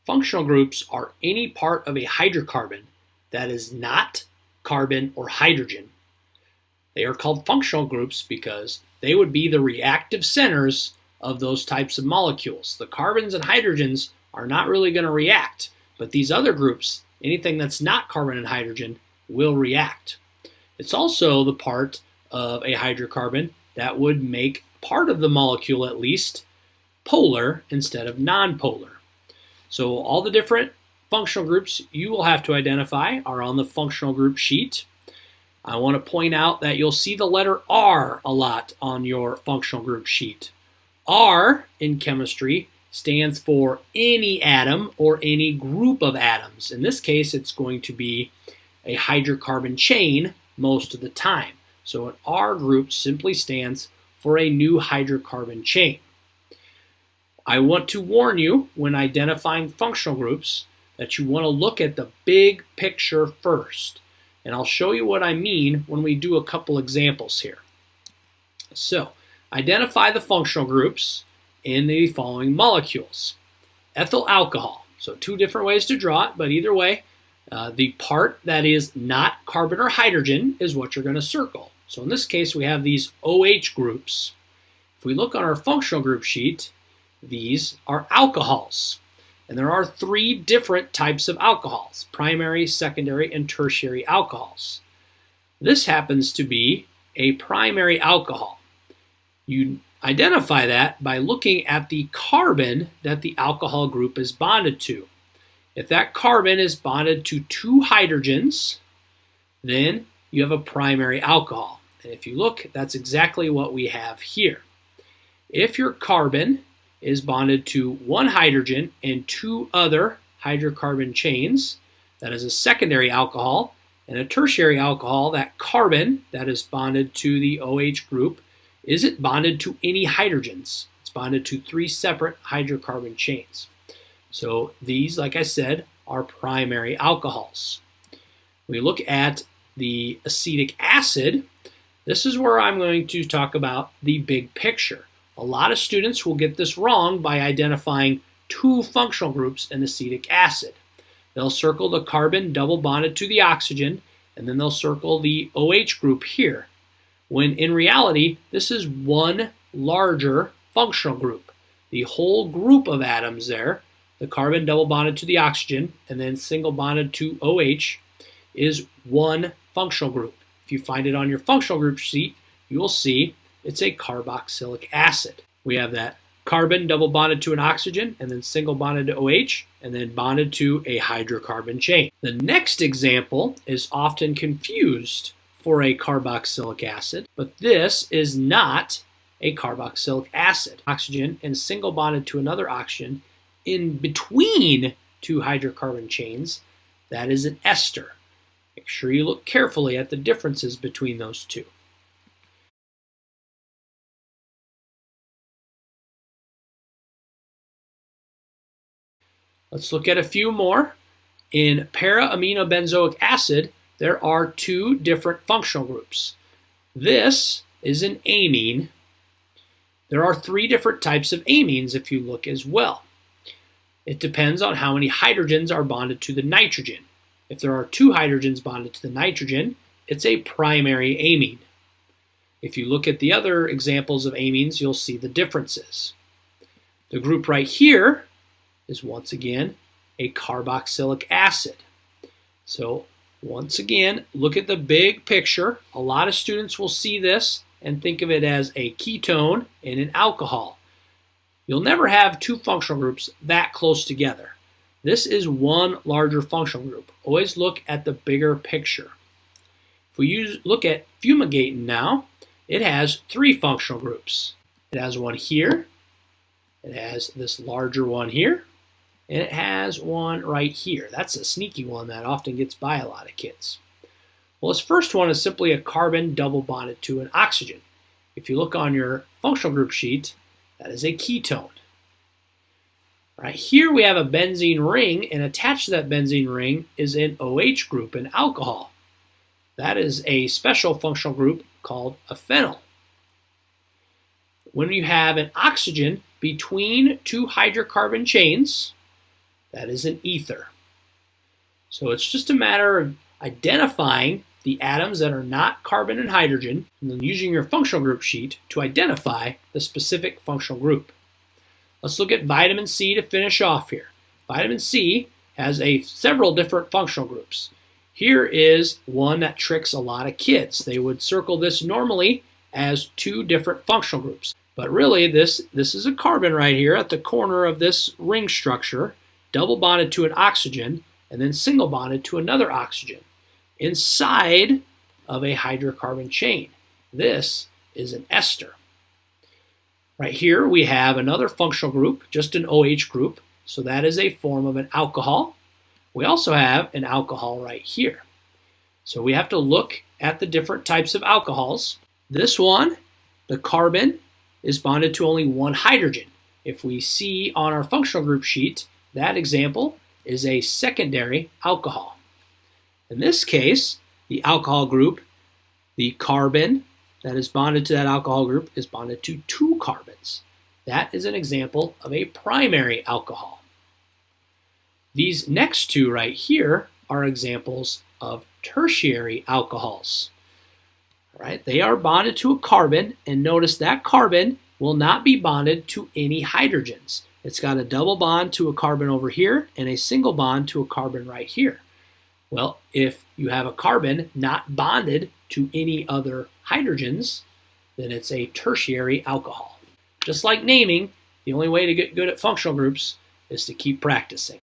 Functional groups are any part of a hydrocarbon that is not carbon or hydrogen. They are called functional groups because they would be the reactive centers of those types of molecules. The carbons and hydrogens are not really going to react, but these other groups, anything that's not carbon and hydrogen, will react. It's also the part of a hydrocarbon that would make part of the molecule, at least, polar instead of nonpolar. So all the different functional groups you will have to identify are on the functional group sheet. I want to point out that you'll see the letter R a lot on your functional group sheet. R in chemistry stands for any atom or any group of atoms. In this case, it's going to be a hydrocarbon chain most of the time. So an R group simply stands for a new hydrocarbon chain. I want to warn you when identifying functional groups that you want to look at the big picture first. And I'll show you what I mean when we do a couple examples here. So, identify the functional groups in the following molecules. Ethyl alcohol. So two different ways to draw it, but either way, the part that is not carbon or hydrogen is what you're going to circle. So in this case, we have these OH groups. If we look on our functional group sheet, these are alcohols. And there are three different types of alcohols: primary, secondary, and tertiary alcohols. This happens to be a primary alcohol. You identify that by looking at the carbon that the alcohol group is bonded to. If that carbon is bonded to two hydrogens, then you have a primary alcohol. And if you look, that's exactly what we have here. If your carbon is bonded to one hydrogen and two other hydrocarbon chains, that is a secondary alcohol. And a tertiary alcohol, that carbon that is bonded to the OH group, isn't bonded to any hydrogens. It's bonded to three separate hydrocarbon chains. So these, like I said, are primary alcohols. We look at the acetic acid. This is where I'm going to talk about the big picture. A lot of students will get this wrong by identifying two functional groups in acetic acid. They'll circle the carbon double bonded to the oxygen, and then they'll circle the OH group here, when in reality, this is one larger functional group. The whole group of atoms there, the carbon double bonded to the oxygen, and then single bonded to OH, is one functional group. If you find it on your functional group sheet, you will see it's a carboxylic acid. We have that carbon double bonded to an oxygen, and then single bonded to OH, and then bonded to a hydrocarbon chain. The next example is often confused for a carboxylic acid, but this is not a carboxylic acid. Oxygen and single bonded to another oxygen in between two hydrocarbon chains, that is an ester. Make sure you look carefully at the differences between those two. Let's look at a few more. In para-aminobenzoic acid, there are two different functional groups. This is an amine. There are three different types of amines if you look as well. It depends on how many hydrogens are bonded to the nitrogen. If there are two hydrogens bonded to the nitrogen, it's a primary amine. If you look at the other examples of amines, you'll see the differences. The group right here is once again a carboxylic acid. So once again, look at the big picture. A lot of students will see this and think of it as a ketone and an alcohol. You'll never have two functional groups that close together. This is one larger functional group. Always look at the bigger picture. If we look at fumigating now, it has three functional groups. It has one here, it has this larger one here, and it has one right here. That's a sneaky one that often gets by a lot of kids. Well, this first one is simply a carbon double bonded to an oxygen. If you look on your functional group sheet, that is a ketone. Right here we have a benzene ring, and attached to that benzene ring is an OH group, an alcohol. That is a special functional group called a phenyl. When you have an oxygen between two hydrocarbon chains, That is an ether. So it's just a matter of identifying the atoms that are not carbon and hydrogen, and then using your functional group sheet to identify the specific functional group. Let's look at vitamin C to finish off here. Vitamin C has several different functional groups. Here is one that tricks a lot of kids. They would circle this normally as 2 different functional groups. But really, this is a carbon right here at the corner of this ring structure, double bonded to an oxygen, and then single bonded to another oxygen inside of a hydrocarbon chain. This is an ester. Right here we have another functional group, just an OH group, so that is a form of an alcohol. We also have an alcohol right here. So we have to look at the different types of alcohols. This one, the carbon, is bonded to only one hydrogen. If we see on our functional group sheet, that example is a secondary alcohol. In this case, the alcohol group, the carbon that is bonded to that alcohol group is bonded to 2 carbons. That is an example of a primary alcohol. These next 2 right here are examples of tertiary alcohols. All right, they are bonded to a carbon, and notice that carbon will not be bonded to any hydrogens. It's got a double bond to a carbon over here and a single bond to a carbon right here. Well, if you have a carbon not bonded to any other hydrogens, then it's a tertiary alcohol. Just like naming, the only way to get good at functional groups is to keep practicing.